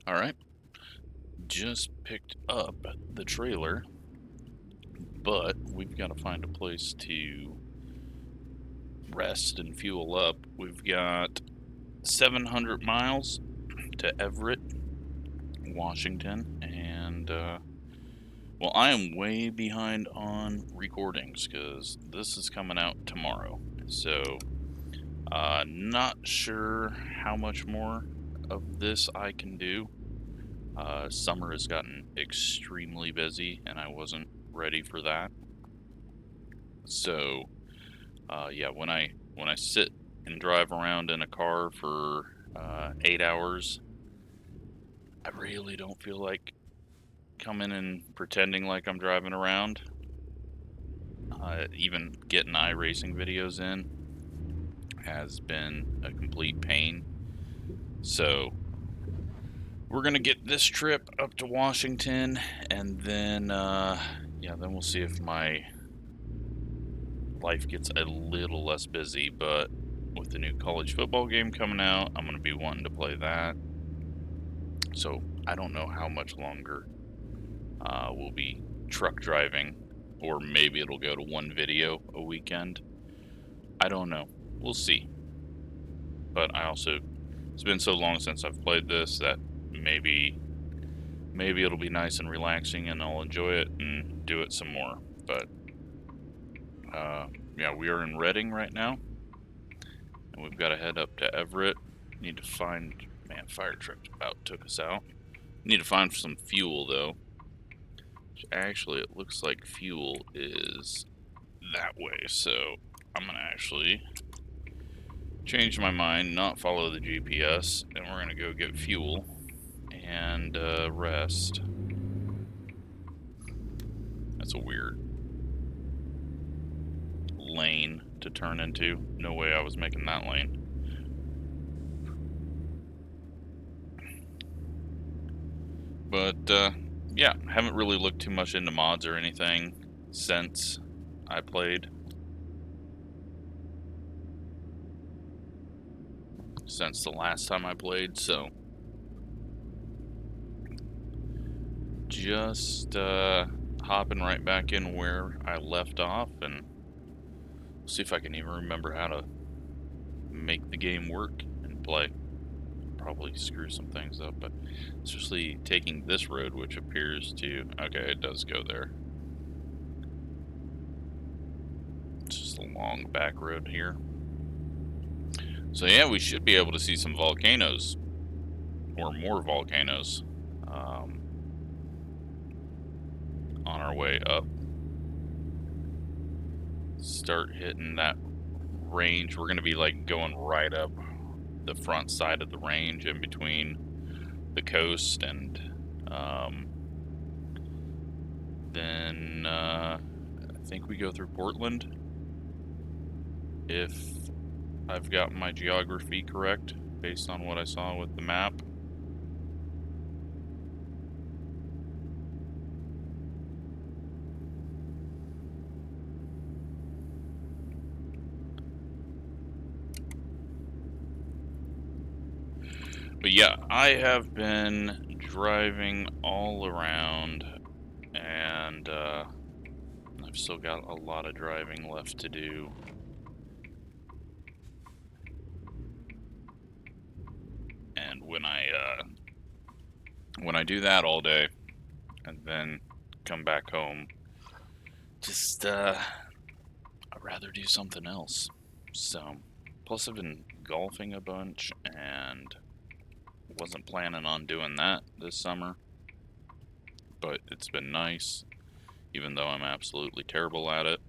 Alright, just picked up the trailer, but we've got to find a place to rest and fuel up. We've got 700 miles to Everett, Washington, and, well, I am way behind on recordings because this is coming out tomorrow. So, not sure how much more of this I can do. Summer has gotten extremely busy, and I wasn't ready for that. So, yeah, when I sit and drive around in a car for 8 hours, I really don't feel like coming and pretending like I'm driving around. Even getting iRacing videos in has been a complete pain. So, we're gonna get this trip up to Washington, and then, yeah, then we'll see if my life gets a little less busy. But with the new college football game coming out, I'm gonna be wanting to play that. So I don't know how much longer we'll be truck driving, or maybe it'll go to one video a weekend. I don't know. We'll see. But I also, it's been so long since I've played this that maybe it'll be nice and relaxing and I'll enjoy it and do it some more. But yeah, we are in Reading right now, and we've got to head up to Everett. Need to find, man, fire truck about took us out. Need to find some fuel though. Actually, it looks like fuel is that way, so I'm gonna actually change my mind, not follow the GPS, and we're gonna go get fuel and rest. That's a weird lane to turn into. No way I was making that lane. But yeah, haven't really looked too much into mods or anything since I played. Since the last time I played, so just hopping right back in where I left off and see if I can even remember how to make the game work and play. Probably screw some things up, but especially taking this road, which appears to, okay, it does go there. It's just a long back road here. So yeah, we should be able to see some volcanoes, or more volcanoes, on our way up. Start hitting that range. We're going to be like going right up the front side of the range in between the coast and then I think we go through Portland, if I've got my geography correct based on what I saw with the map. But yeah, I have been driving all around, and I've still got a lot of driving left to do. And when I do that all day, and then come back home, just I'd rather do something else. So, plus I've been golfing a bunch, and wasn't planning on doing that this summer, but it's been nice, even though I'm absolutely terrible at it.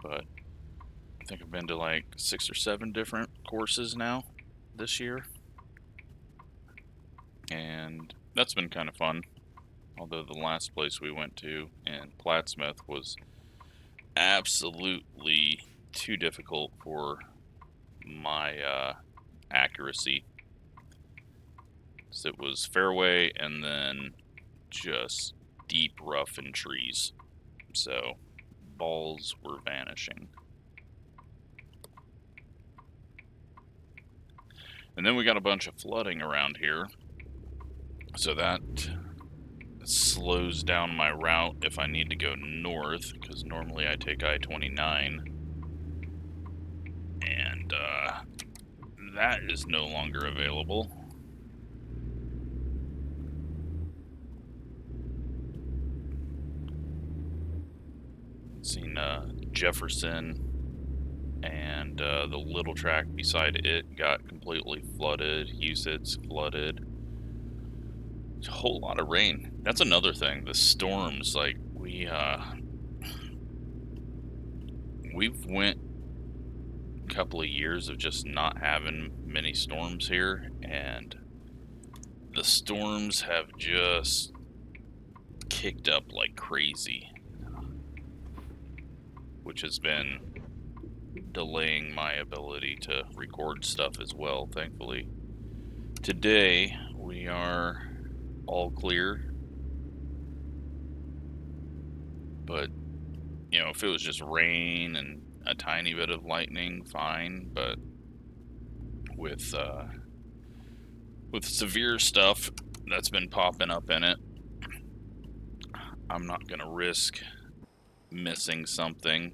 But I think I've been to like 6 or 7 different courses now this year, and that's been kind of fun. Although the last place we went to in Plattsmouth was absolutely too difficult for my accuracy. So it was fairway and then just deep rough and trees. So balls were vanishing. And then we got a bunch of flooding around here, so that slows down my route if I need to go north, because normally I take I-29, and that is no longer available. Seen Jefferson and the little track beside it got completely flooded. Huset's flooded. It's a whole lot of rain. That's another thing. The storms, like we've went a couple of years of just not having many storms here, and the storms have just kicked up like crazy, which has been delaying my ability to record stuff as well. Thankfully, today we are all clear, but you know, if it was just rain and a tiny bit of lightning, fine, but with severe stuff that's been popping up in it, I'm not gonna risk missing something,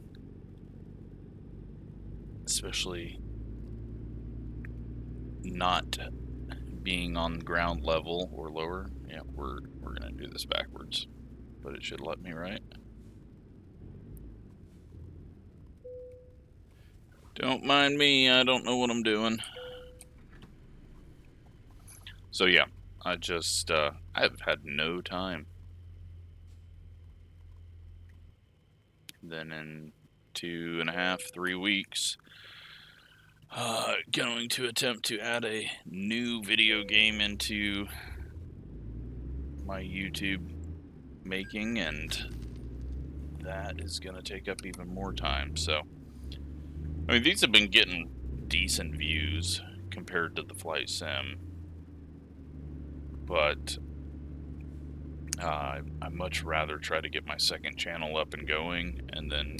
especially not being on ground level or lower. Yeah, we're gonna do this backwards, but it should let me, right? Don't mind me, I don't know what I'm doing. So yeah, I've had no time. Then in 2.5, 3 weeks, going to attempt to add a new video game into my YouTube making, and that is going to take up even more time. So, I mean, these have been getting decent views compared to the flight sim, but I'd much rather try to get my second channel up and going, and then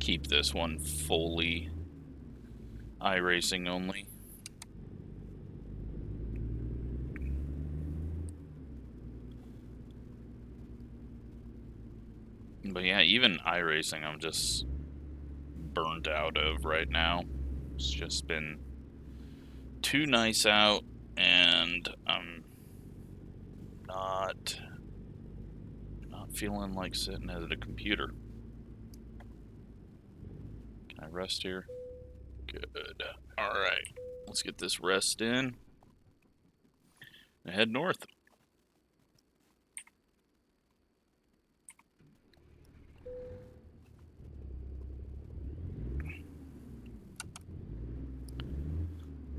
keep this one fully iRacing only. But yeah, even iRacing I'm just burnt out of right now. It's just been too nice out, and I'm not feeling like sitting at a computer. Can I rest here? Good. Alright, let's get this rest in and head north.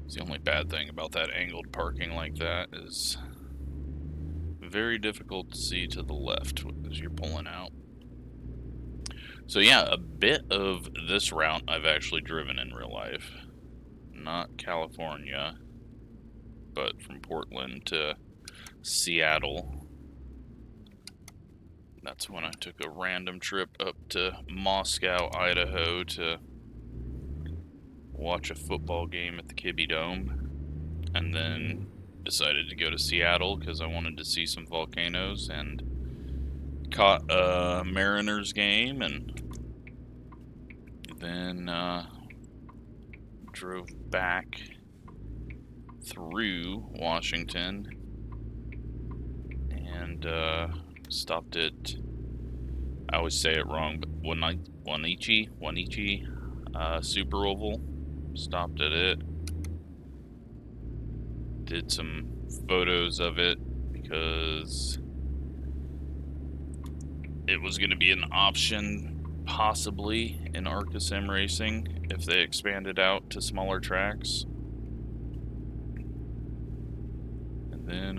The only bad thing about that angled parking like that is very difficult to see to the left as you're pulling out. So yeah, a bit of this route I've actually driven in real life. Not California, but from Portland to Seattle. That's when I took a random trip up to Moscow, Idaho to watch a football game at the Kibbe Dome, and then decided to go to Seattle because I wanted to see some volcanoes, and caught a Mariners game, and then drove back through Washington and stopped at, I always say it wrong, but Wenatchee Super Oval. Stopped at it, did some photos of it because it was going to be an option possibly in ARCA Sim Racing if they expanded out to smaller tracks. And then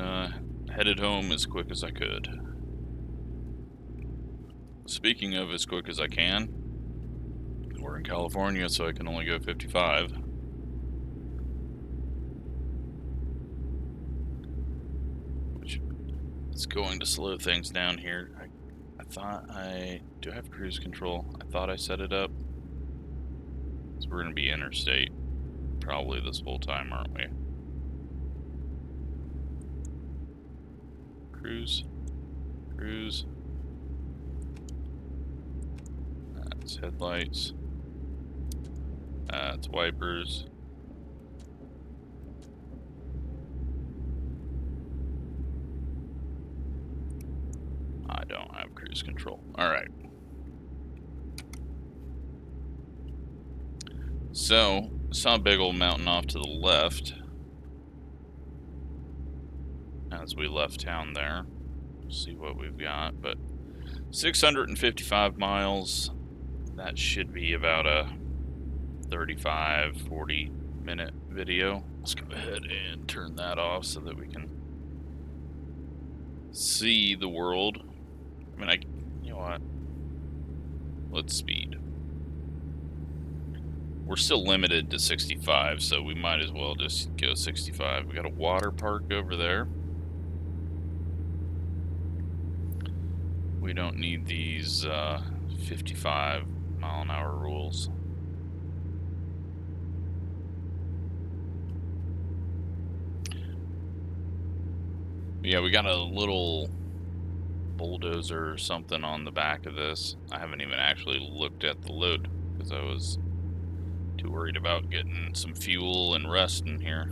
headed home as quick as I could. Speaking of as quick as I can, we're in California, so I can only go 55. Which is going to slow things down here. I thought do I have cruise control? I thought I set it up. So we're going to be interstate. probably this whole time, aren't we? Cruise. Cruise. That's headlights. That's wipers. I don't have cruise control. Alright. So, saw a big old mountain off to the left as we left town there. See what we've got, but 655 miles. That should be about a 35-40 minute video. Let's go ahead and turn that off so that we can see the world. I mean, you know what? Let's speed. We're still limited to 65, so we might as well just go 65. We got a water park over there. We don't need these 55 mile an hour rules. Yeah, we got a little bulldozer or something on the back of this. I haven't even actually looked at the load because I was too worried about getting some fuel and rest in here.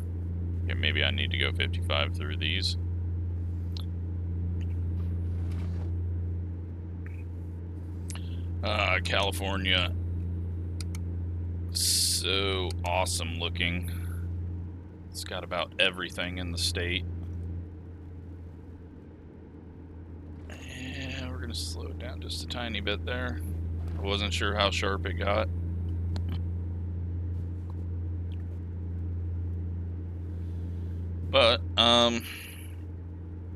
Okay, maybe I need to go 55 through these. California, so awesome looking. It's got about everything in the state. And we're gonna slow it down just a tiny bit there. I wasn't sure how sharp it got. But,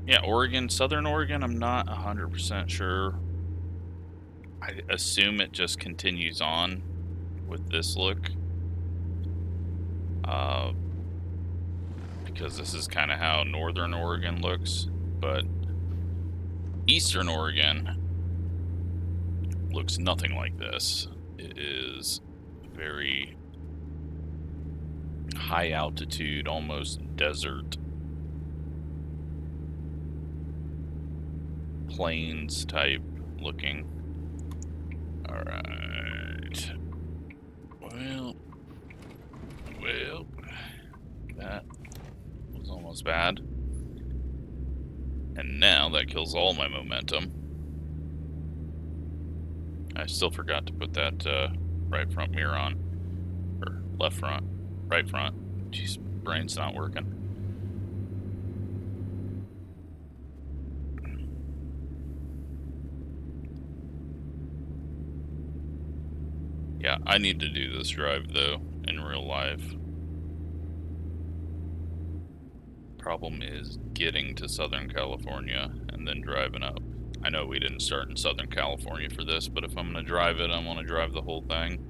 yeah, Oregon, Southern Oregon, I'm not 100% sure. I assume it just continues on with this look. Because this is kind of how Northern Oregon looks. But Eastern Oregon looks nothing like this. It is very high altitude, almost desert. Plains type looking. Alright. Well, that was almost bad. And now that kills all my momentum. I still forgot to put that right front mirror on. Or left front. Right front. Jeez, brain's not working. Yeah, I need to do this drive, though, in real life. Problem is getting to Southern California and then driving up. I know we didn't start in Southern California for this, but if I'm going to drive it, I want to drive the whole thing.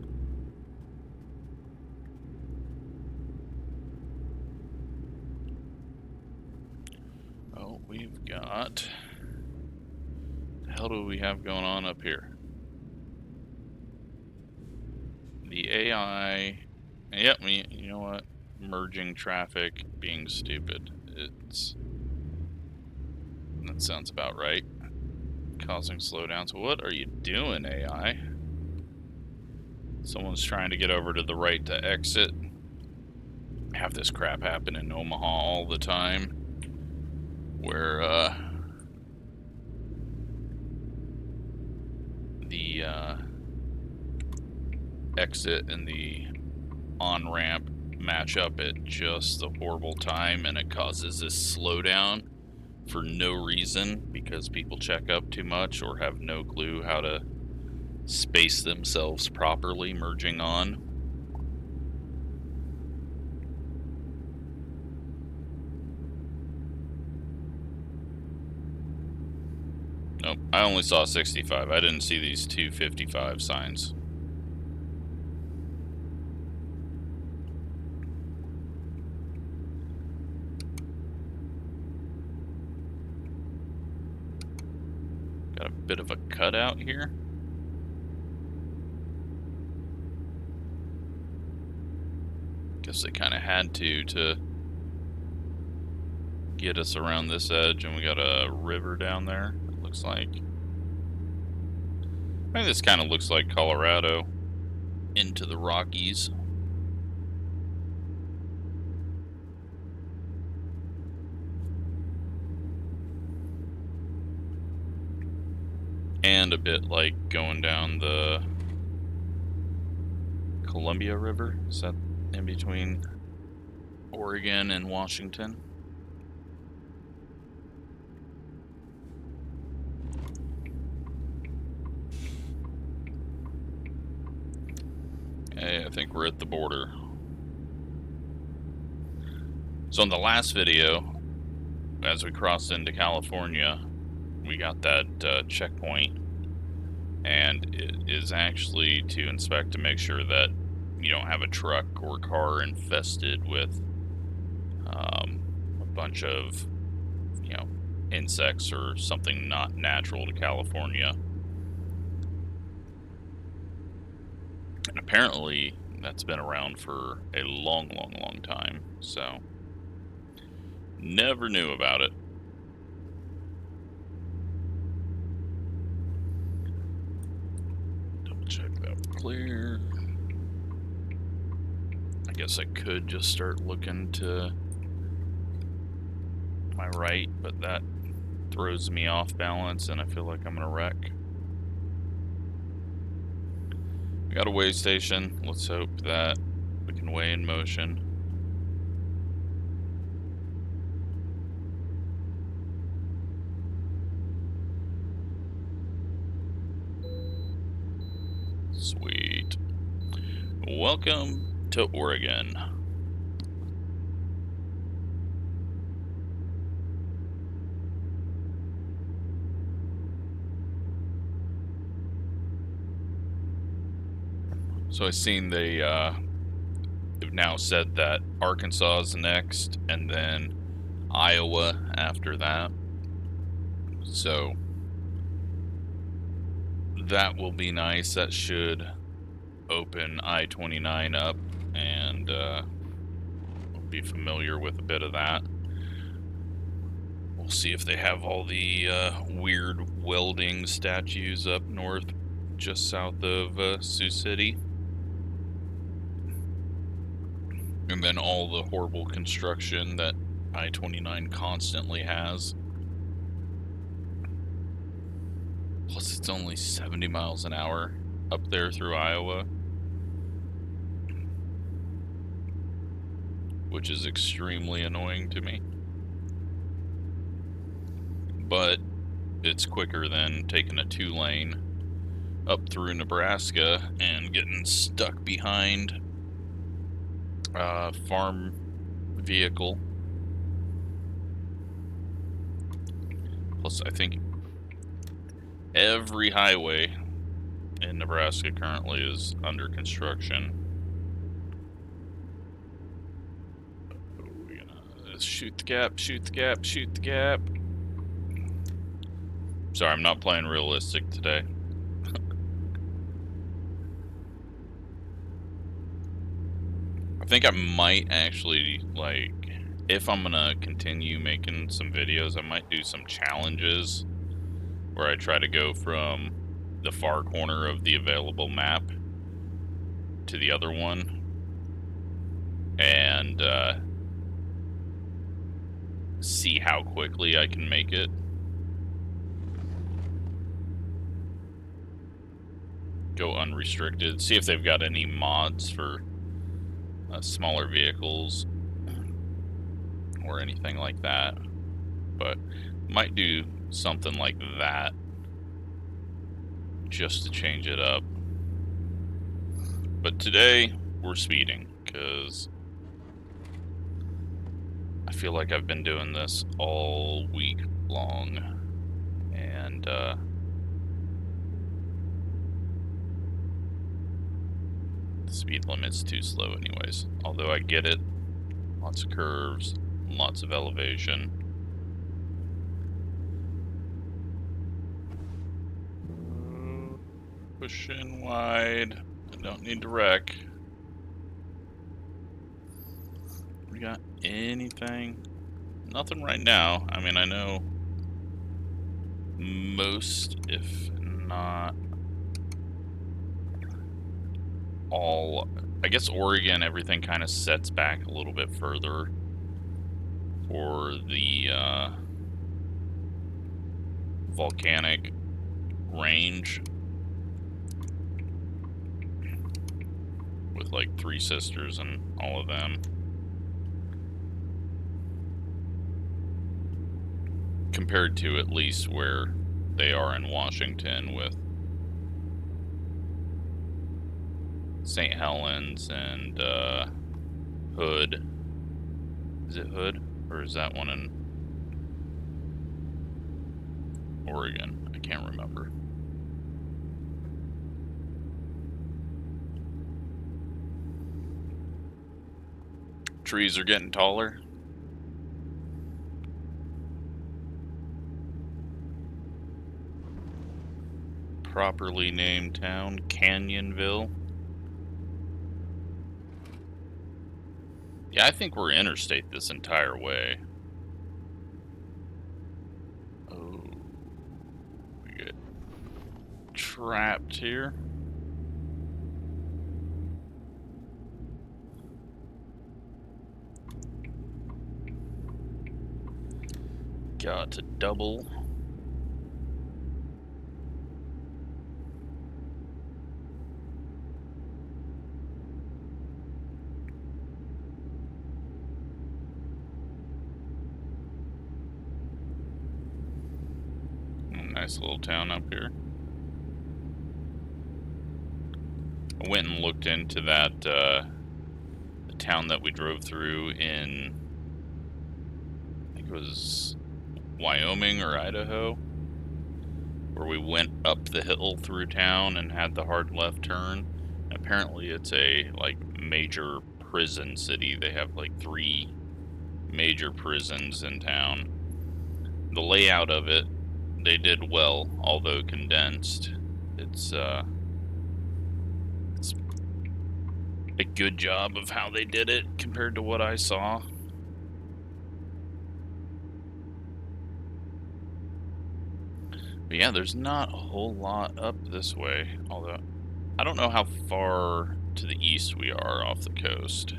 Oh, we've got... What the hell do we have going on up here? The AI, yep, you know what? Merging traffic, being stupid. That sounds about right. Causing slowdowns. What are you doing, AI? Someone's trying to get over to the right to exit. Have this crap happen in Omaha all the time. Where, the, exit and the on-ramp match up at just the horrible time, and it causes this slowdown for no reason because people check up too much or have no clue how to space themselves properly merging on. Nope, I only saw 65. I didn't see these 255 signs. Got a bit of a cutout here. Guess guess they kind of had to get us around this edge, and we got a river down there, it looks like. I think this kind of looks like Colorado into the Rockies. And a bit like going down the Columbia River. Is that in between Oregon and Washington? Hey, I think we're at the border. So in the last video, as we crossed into California, we got that checkpoint, and it is actually to inspect to make sure that you don't have a truck or car infested with a bunch of, insects or something not natural to California. And apparently that's been around for a long, long, long time, so never knew about it. Double check that clear. I guess I could just start looking to my right, but that throws me off balance and I feel like I'm gonna wreck. We got a weigh station. Let's hope that we can weigh in motion. Sweet. Welcome to Oregon. So I've seen they have now said that Arkansas is next, and then Iowa after that. So that will be nice. That should open I-29 up, and we'll be familiar with a bit of that. We'll see if they have all the weird welding statues up north, just south of Sioux City. And then all the horrible construction that I-29 constantly has. Plus, it's only 70 miles an hour up there through Iowa, which is extremely annoying to me. But it's quicker than taking a 2-lane up through Nebraska and getting stuck behind a farm vehicle. Plus, I think every highway in Nebraska currently is under construction. We're gonna shoot the gap, shoot the gap, shoot the gap. Sorry, I'm not playing realistic today. I think I might actually, like, if I'm gonna continue making some videos, I might do some challenges where I try to go from the far corner of the available map to the other one, and see how quickly I can make it. Go unrestricted, see if they've got any mods for smaller vehicles or anything like that, but might do something like that just to change it up. But today we're speeding because I feel like I've been doing this all week long, and the speed limit's too slow anyways. Although I get it, lots of curves, lots of elevation. Push in wide. I don't need to wreck. We got anything? Nothing right now. I mean, I know most, if not all, I guess Oregon, everything kind of sets back a little bit further for the volcanic range with like Three Sisters and all of them. Compared to at least where they are in Washington with St. Helens and Hood. Is it Hood? Or is that one in Oregon? I can't remember. Trees are getting taller. Properly named town, Canyonville. Yeah, I think we're interstate this entire way. Oh, we get trapped here. Got to double. Nice little town up here. I went and looked into that the town that we drove through in, I think it was Wyoming or Idaho, where we went up the hill through town and had the hard left turn. Apparently it's a like major prison city. They have like 3 major prisons in town. The layout of it, they did well, although condensed. It's a good job of how they did it compared to what I saw. But yeah, there's not a whole lot up this way, although I don't know how far to the east we are off the coast.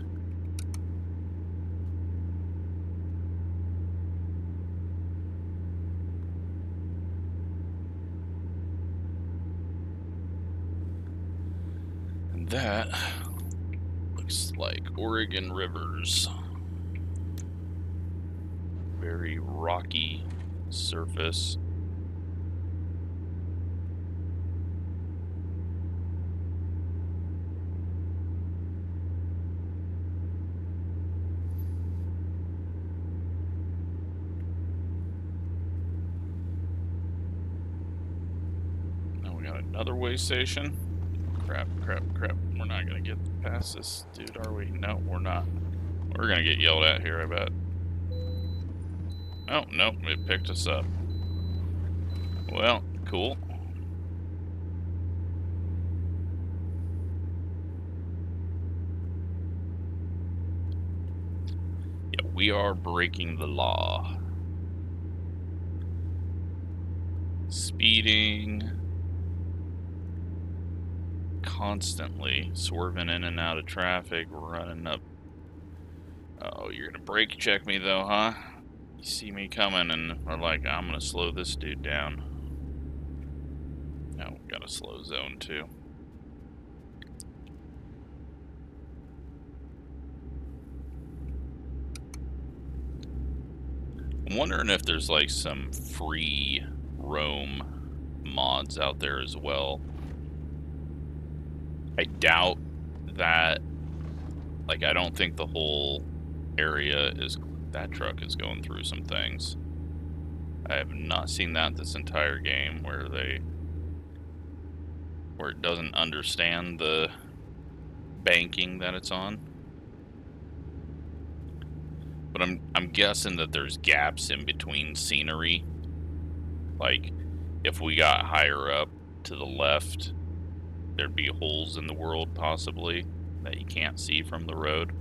And that looks like Oregon rivers. Very rocky surface. Another way station. Crap. We're not gonna get past this dude, are we? No, we're not. We're gonna get yelled at here, I bet. Oh, nope, it picked us up. Well, cool. Yeah, we are breaking the law. Speeding. Constantly swerving in and out of traffic, running up. Oh, you're gonna brake check me though, huh? You see me coming and are like, I'm gonna slow this dude down. Now we got a slow zone too. I'm wondering if there's like some free roam mods out there as well. I doubt that, like, I don't think the whole area is, that truck is going through some things. I have not seen that this entire game where it doesn't understand the banking that it's on. But I'm guessing that there's gaps in between scenery. Like, if we got higher up to the left, there'd be holes in the world, possibly, that you can't see from the road.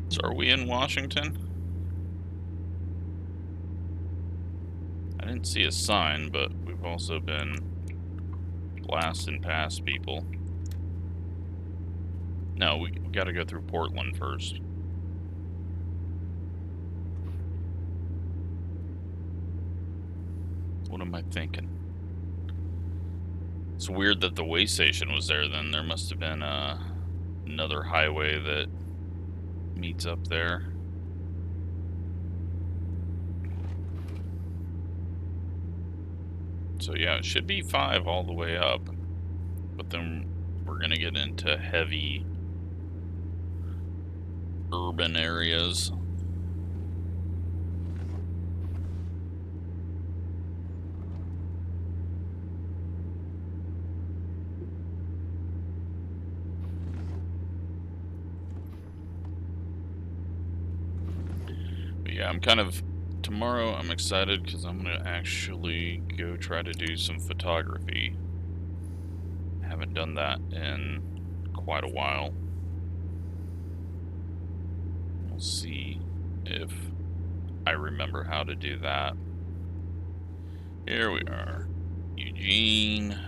So are we in Washington? I didn't see a sign, but we've also been blasting past people. No, we gotta go through Portland first. What am I thinking? It's weird that the way station was there then. There must have been another highway that meets up there. So yeah, it should be 5 all the way up. But then we're gonna get into heavy urban areas. But yeah, tomorrow I'm excited because I'm gonna actually go try to do some photography. Haven't done that in quite a while. We'll see if I remember how to do that. Here we are, Eugene.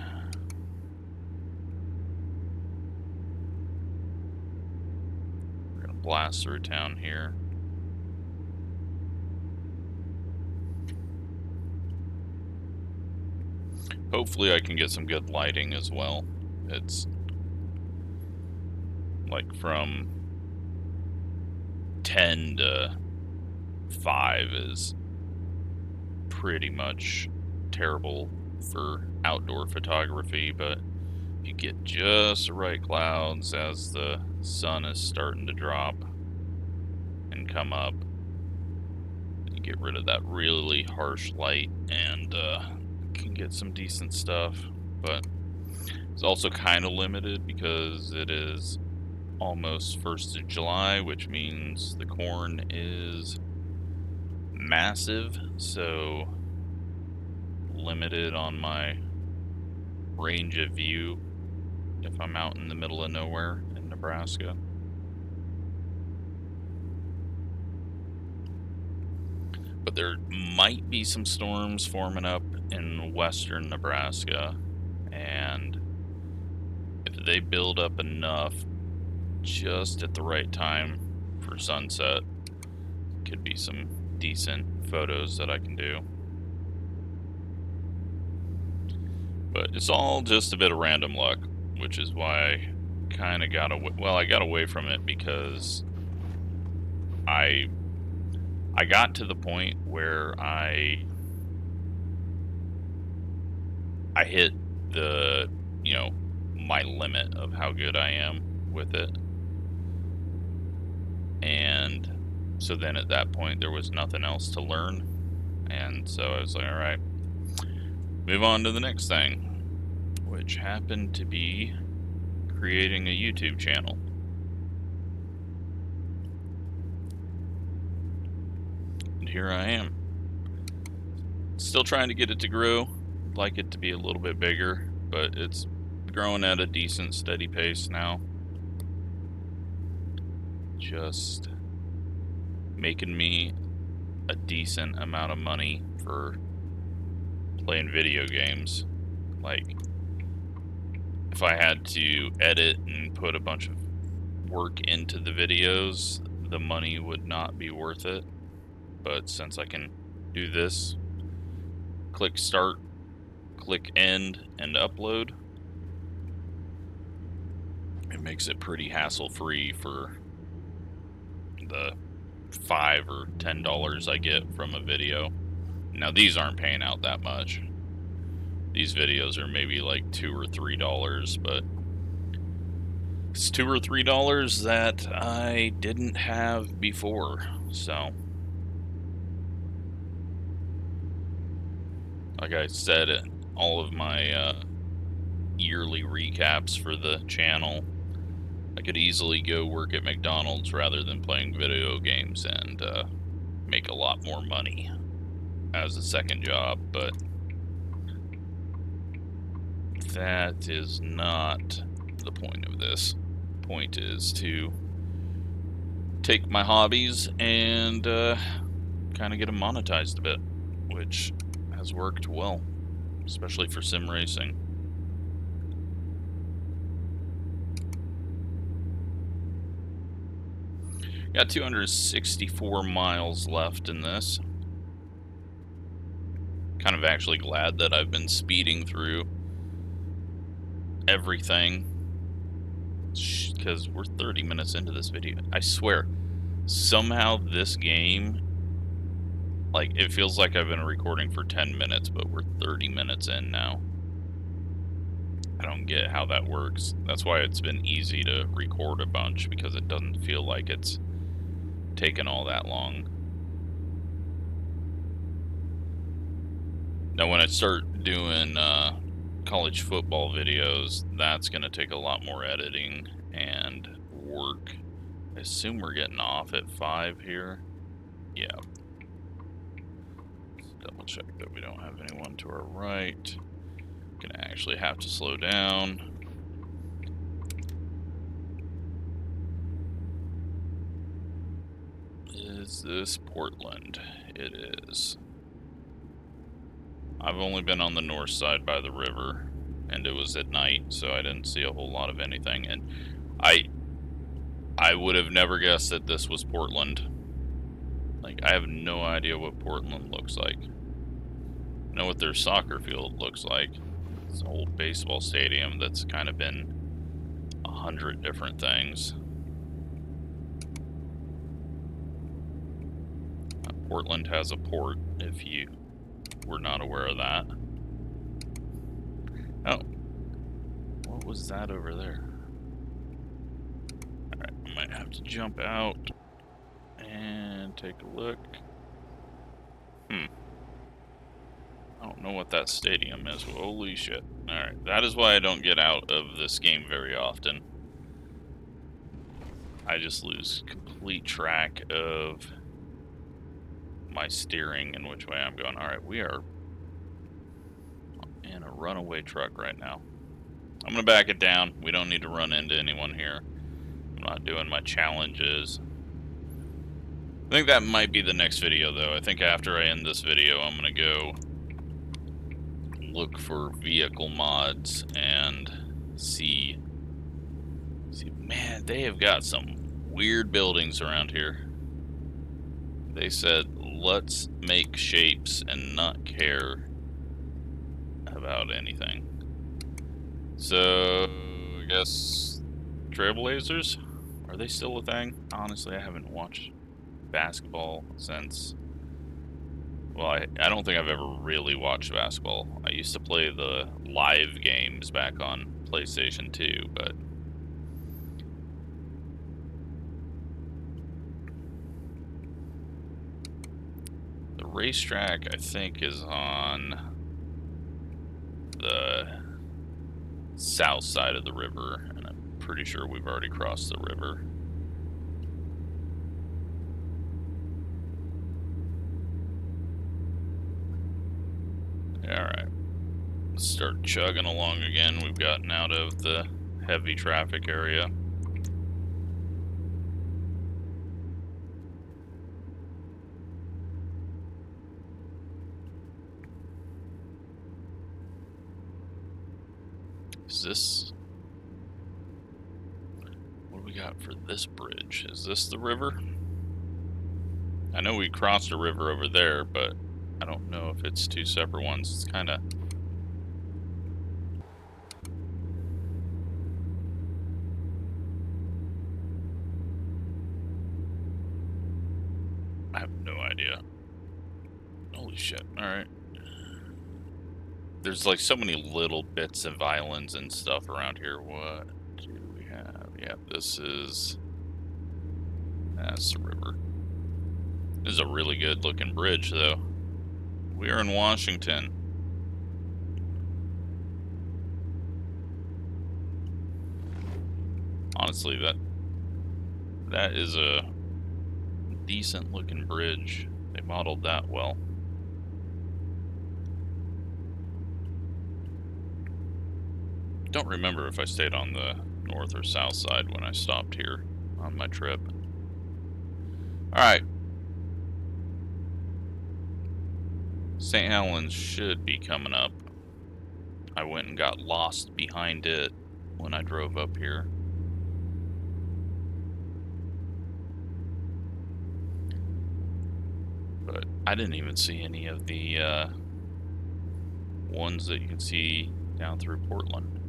We're gonna blast through town here. Hopefully I can get some good lighting as well. It's like from 10 to 5 is pretty much terrible for outdoor photography, but if you get just the right clouds as the sun is starting to drop and come up, you get rid of that really harsh light and can get some decent stuff. But it's also kind of limited because it is almost 1st of July, which means the corn is massive, so limited on my range of view if I'm out in the middle of nowhere in Nebraska. But there might be some storms forming up in western Nebraska, and if they build up enough just at the right time for sunset, could be some decent photos that I can do. But it's all just a bit of random luck, which is why I kind of got away. Well, I got away from it because I got to the point where I hit the, my limit of how good I am with it. And so then at that point there was nothing else to learn. And so I was like, all right, move on to the next thing, which happened to be creating a YouTube channel. And here I am. Still trying to get it to grow. I'd like it to be a little bit bigger, but it's growing at a decent, steady pace now. Just making me a decent amount of money for playing video games. Like, if I had to edit and put a bunch of work into the videos, the money would not be worth it. But since I can do this, click start, click end, and upload, it makes it pretty hassle-free for the $5 or $10 I get from a video. Now these aren't paying out that much. These videos are maybe like $2 or $3, but it's $2 or $3 that I didn't have before. So, like I said, all of my yearly recaps for the channel, I could easily go work at McDonald's rather than playing video games and make a lot more money as a second job, but that is not the point of this. The point is to take my hobbies and kind of get them monetized a bit, which has worked well, especially for sim racing. Got 264 miles left in this. Kind of actually glad that I've been speeding through everything, because we're 30 minutes into this video. I swear, somehow this game, like, it feels like I've been recording for 10 minutes, but we're 30 minutes in now. I don't get how that works. That's why it's been easy to record a bunch, because it doesn't feel like it's taken all that long. Now, when I start doing college football videos, that's going to take a lot more editing and work. I assume we're getting off at 5 here. Yeah. Let's double check that we don't have anyone to our right. Gonna actually have to slow down. Is this Portland? It is. I've only been on the north side by the river, and it was at night, so I didn't see a whole lot of anything. And I would have never guessed that this was Portland. Like, I have no idea what Portland looks like. I know what their soccer field looks like. It's an old baseball stadium that's kind of been 100 different things. Portland has a port, if you were not aware of that. Oh, what was that over there? Alright, I might have to jump out and take a look. I don't know what that stadium is. Holy shit. Alright, that is why I don't get out of this game very often. I just lose complete track of my steering and which way I'm going. Alright, we are in a runaway truck right now. I'm gonna back it down. We don't need to run into anyone here. I'm not doing my challenges. I think that might be the next video, though. I think after I end this video, I'm gonna go look for vehicle mods and see. Man, they have got some weird buildings around here. They said, let's make shapes and not care about anything. So, I guess Trailblazers? Are they still a thing? Honestly, I haven't watched basketball since... Well, I don't think I've ever really watched basketball. I used to play the live games back on PlayStation 2, but... The racetrack, I think, is on the south side of the river, and I'm pretty sure we've already crossed the river. Alright, let's start chugging along again. We've gotten out of the heavy traffic area. Is this... What do we got for this bridge? Is this the river? I know we crossed a river over there, but I don't know if it's two separate ones. It's kind of... I have no idea. Holy shit. Alright. There's like so many little bits of islands and stuff around here. What do we have? Yeah, this is... That's the river. This is a really good looking bridge, though. We are in Washington. Honestly, that is a decent looking bridge. They modeled that well. Don't remember if I stayed on the north or south side when I stopped here on my trip. Alright. St. Helens should be coming up. I went and got lost behind it when I drove up here. But I didn't even see any of the ones that you can see down through Portland.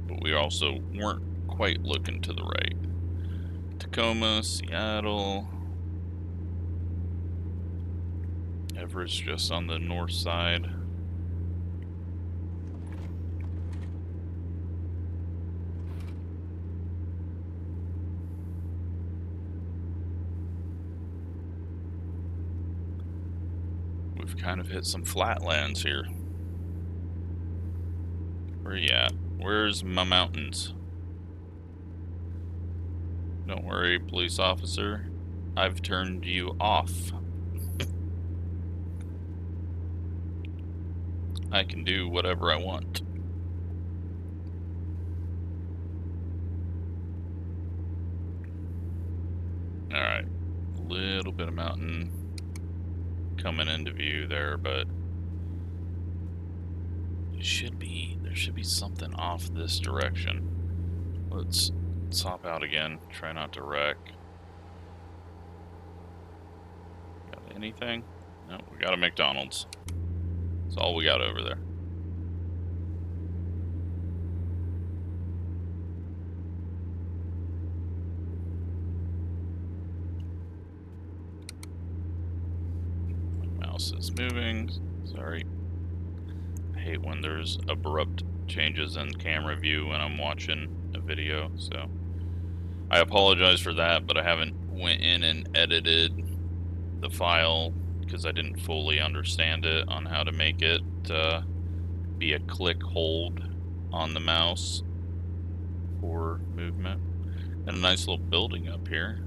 But we also weren't quite looking to the right. Tacoma, Seattle. Everett's just on the north side. We've kind of hit some flatlands here. Where you at? Where's my mountains? Don't worry, police officer. I've turned you off. I can do whatever I want. Alright. A little bit of mountain coming into view there, but there should be something off this direction. Let's hop out again. Try not to wreck. Got anything? No, we got a McDonald's. That's all we got over there. My mouse is moving. Sorry. I hate when there's abrupt changes in camera view when I'm watching a video, so I apologize for that, but I haven't went in and edited the file because I didn't fully understand it on how to make it be a click hold on the mouse for movement. And a nice little building up here.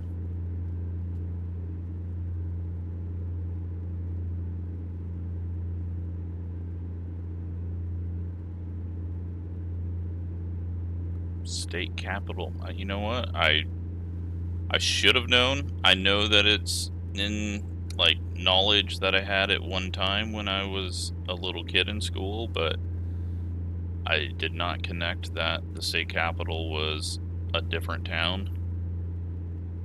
State Capitol. You know what? I should have known. I know that it's in like knowledge that I had at one time when I was a little kid in school, but I did not connect that the state capital was a different town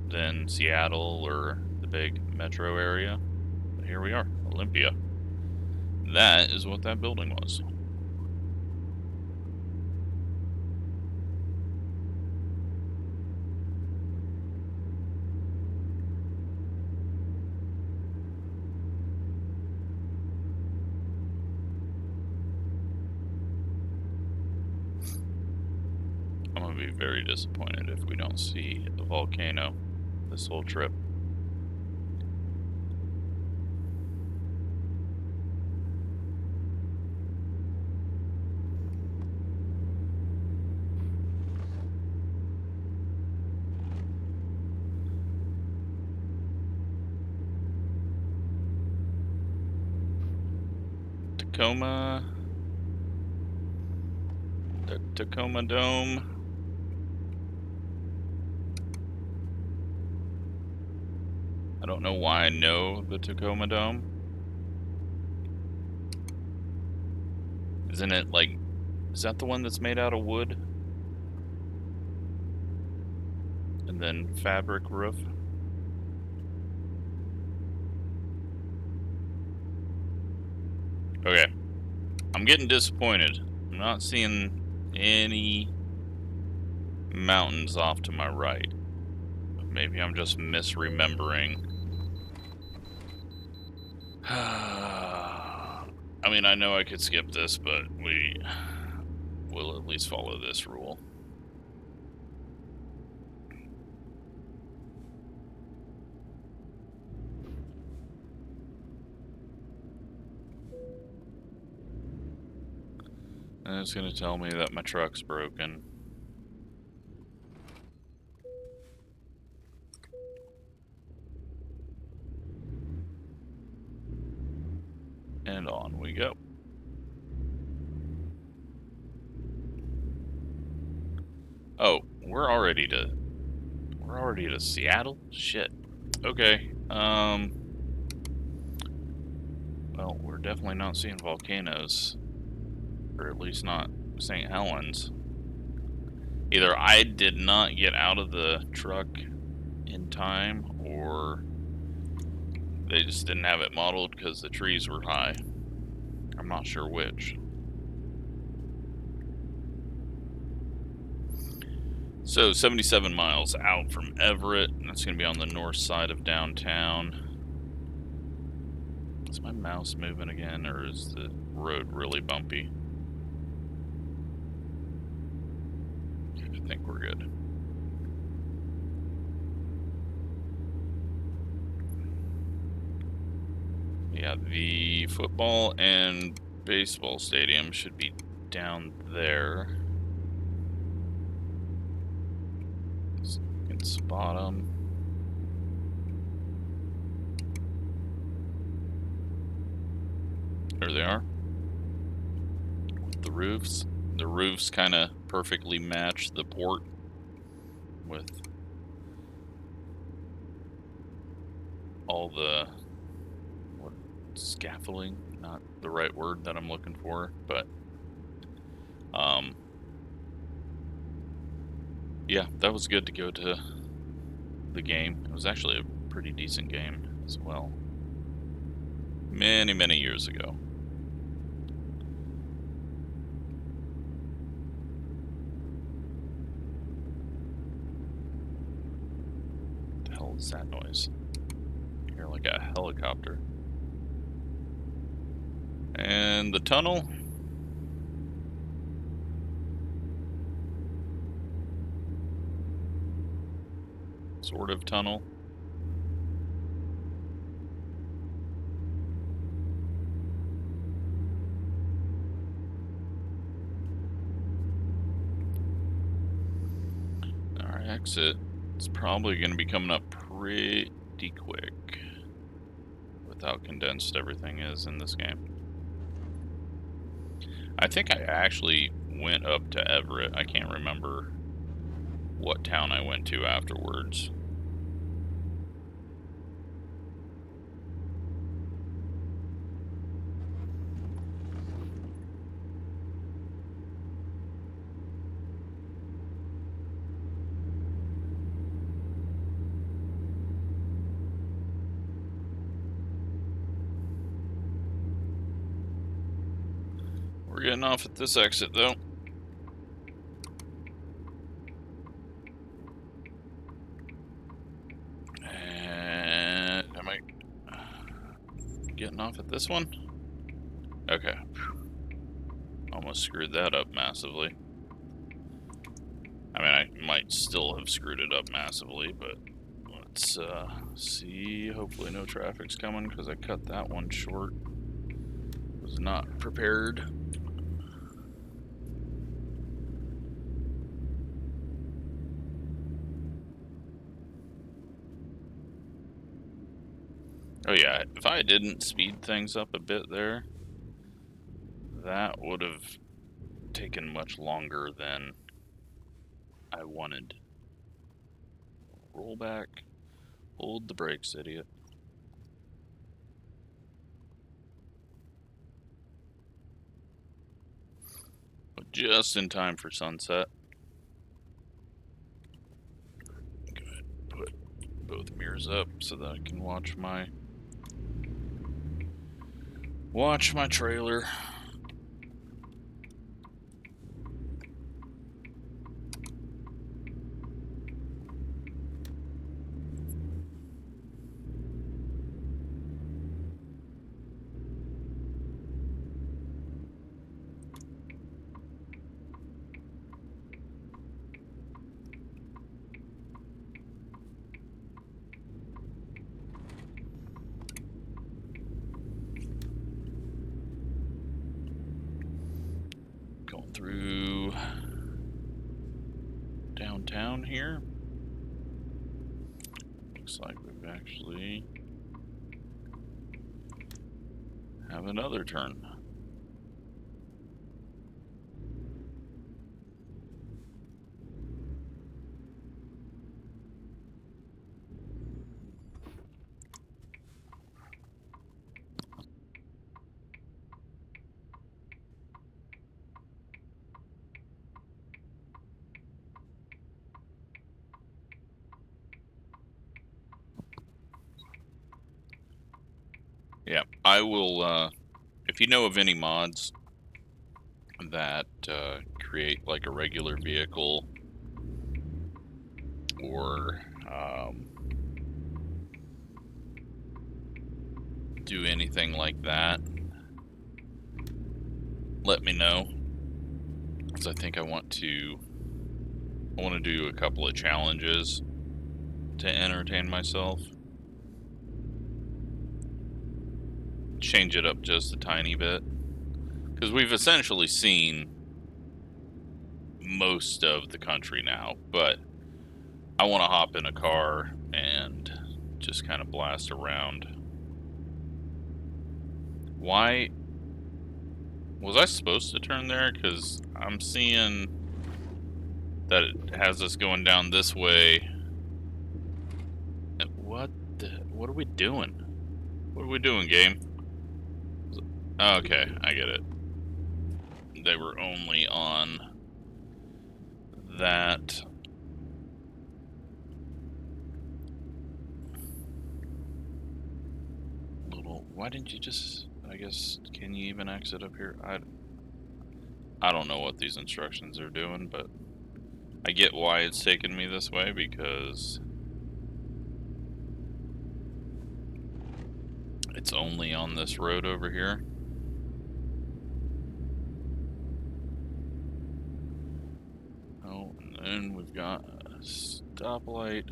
than Seattle or the big metro area. But here we are, Olympia. That is what that building was. I'm gonna be very disappointed if we don't see a volcano this whole trip. Tacoma, the Tacoma Dome. I don't know why I know the Tacoma Dome. Isn't it like, is that the one that's made out of wood? And then fabric roof? Okay. I'm getting disappointed. I'm not seeing any mountains off to my right. Maybe I'm just misremembering. I mean, I know I could skip this, but we will at least follow this rule. And it's going to tell me that my truck's broken. And on we go. Oh, we're already to Seattle? Shit. Okay. Well, we're definitely not seeing volcanoes. Or at least not St. Helens. Either I did not get out of the truck in time, or they just didn't have it modeled because the trees were high. I'm not sure which. So 77 miles out from Everett, and that's going to be on the north side of downtown. Is my mouse moving again, or is the road really bumpy? I think we're good. Yeah, the football and baseball stadium should be down there. So we can spot them. There they are. With the roofs. The roofs kind of perfectly match the port with all the scaffolding, not the right word that I'm looking for, but yeah, that was good to go to the game. It was actually a pretty decent game as well. Many years ago. What the hell is that noise? I hear like a helicopter. And the tunnel. Sort of tunnel. Our exit is probably going to be coming up pretty quick with how condensed everything is in this game. I think I actually went up to Everett. I can't remember what town I went to afterwards. We're getting off at this exit though. And am I getting off at this one? Okay. Almost screwed that up massively. I mean, I might still have screwed it up massively, but let's see. Hopefully no traffic's coming because I cut that one short. Was not prepared. Oh yeah, if I didn't speed things up a bit there, that would have taken much longer than I wanted. Roll back, hold the brakes, idiot. But just in time for sunset. Go ahead and put both mirrors up so that I can watch my trailer. Going through downtown here. Looks like we've actually have another turn. Yeah, I will, if you know of any mods that create like a regular vehicle or do anything like that, let me know, because I think I want to do a couple of challenges to entertain myself. Change it up just a tiny bit, because we've essentially seen most of the country now, but I want to hop in a car and just kind of blast around. Why was I supposed to turn there? Because I'm seeing that it has us going down this way. What are we doing? What are we doing, game? Okay, I get it. They were only on that. Little. Why didn't you just? I guess, can you even exit up here? I don't know what these instructions are doing, but I get why it's taking me this way, because it's only on this road over here. Oh, and then we've got a stoplight.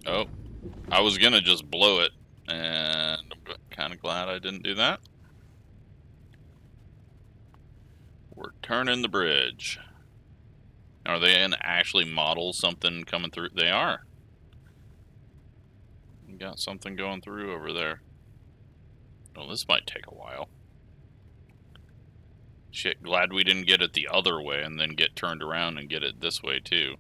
Oh, I was gonna just blow it, and I'm kind of glad I didn't do that. We're turning the bridge. Are they gonna actually model something coming through? They are. We got something going through over there. Well, this might take a while. Shit, glad we didn't get it the other way and then get turned around and get it this way too.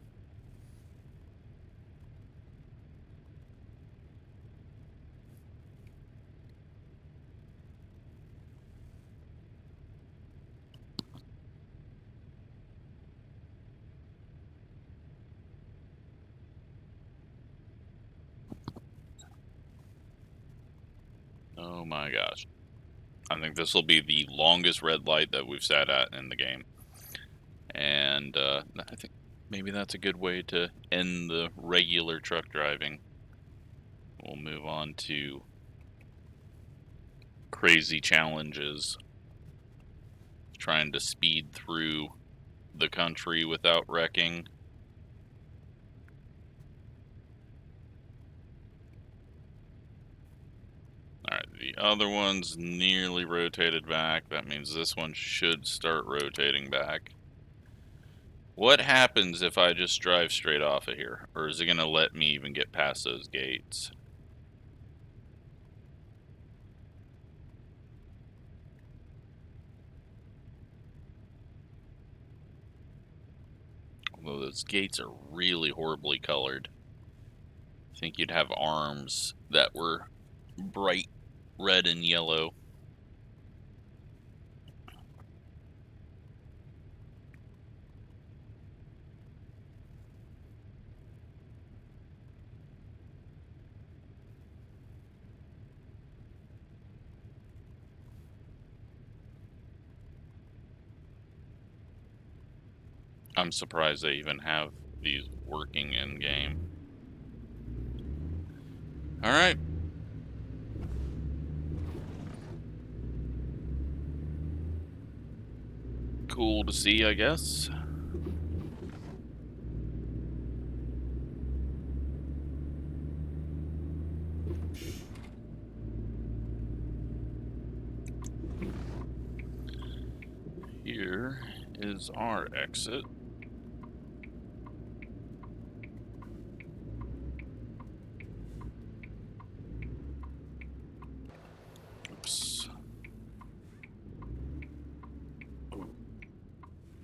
Oh my gosh. I think this will be the longest red light that we've sat at in the game. And I think maybe that's a good way to end the regular truck driving. We'll move on to crazy challenges. Trying to speed through the country without wrecking. Alright, the other one's nearly rotated back. That means this one should start rotating back. What happens if I just drive straight off of here? Or is it going to let me even get past those gates? Although those gates are really horribly colored. I think you'd have arms that were bright red and yellow. I'm surprised they even have these working in game. Alright. Cool to see, I guess. Here is our exit. Oops.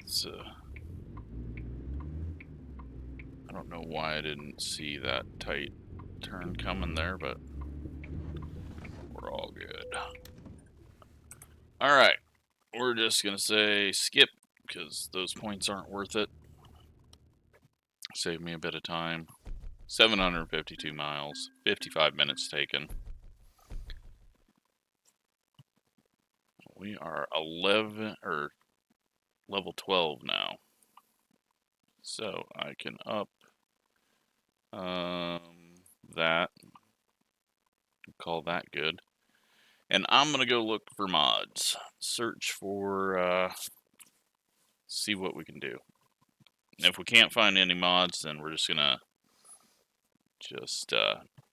It's I don't know why I didn't see that tight turn coming there, but we're all good. Alright, we're just gonna say skip, because those points aren't worth it. Save me a bit of time. 752 miles, 55 minutes taken. We are level 12 now. So I can up that. Call that good. And I'm gonna go look for mods. Search for see what we can do. And if we can't find any mods, then we're just gonna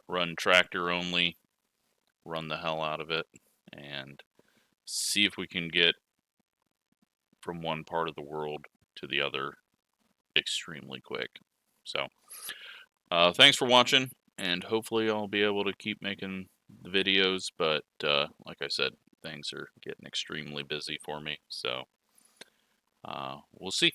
run tractor only, run the hell out of it, and see if we can get from one part of the world to the other extremely quick. So, thanks for watching, and hopefully I'll be able to keep making the videos, but like I said, things are getting extremely busy for me, so we'll see.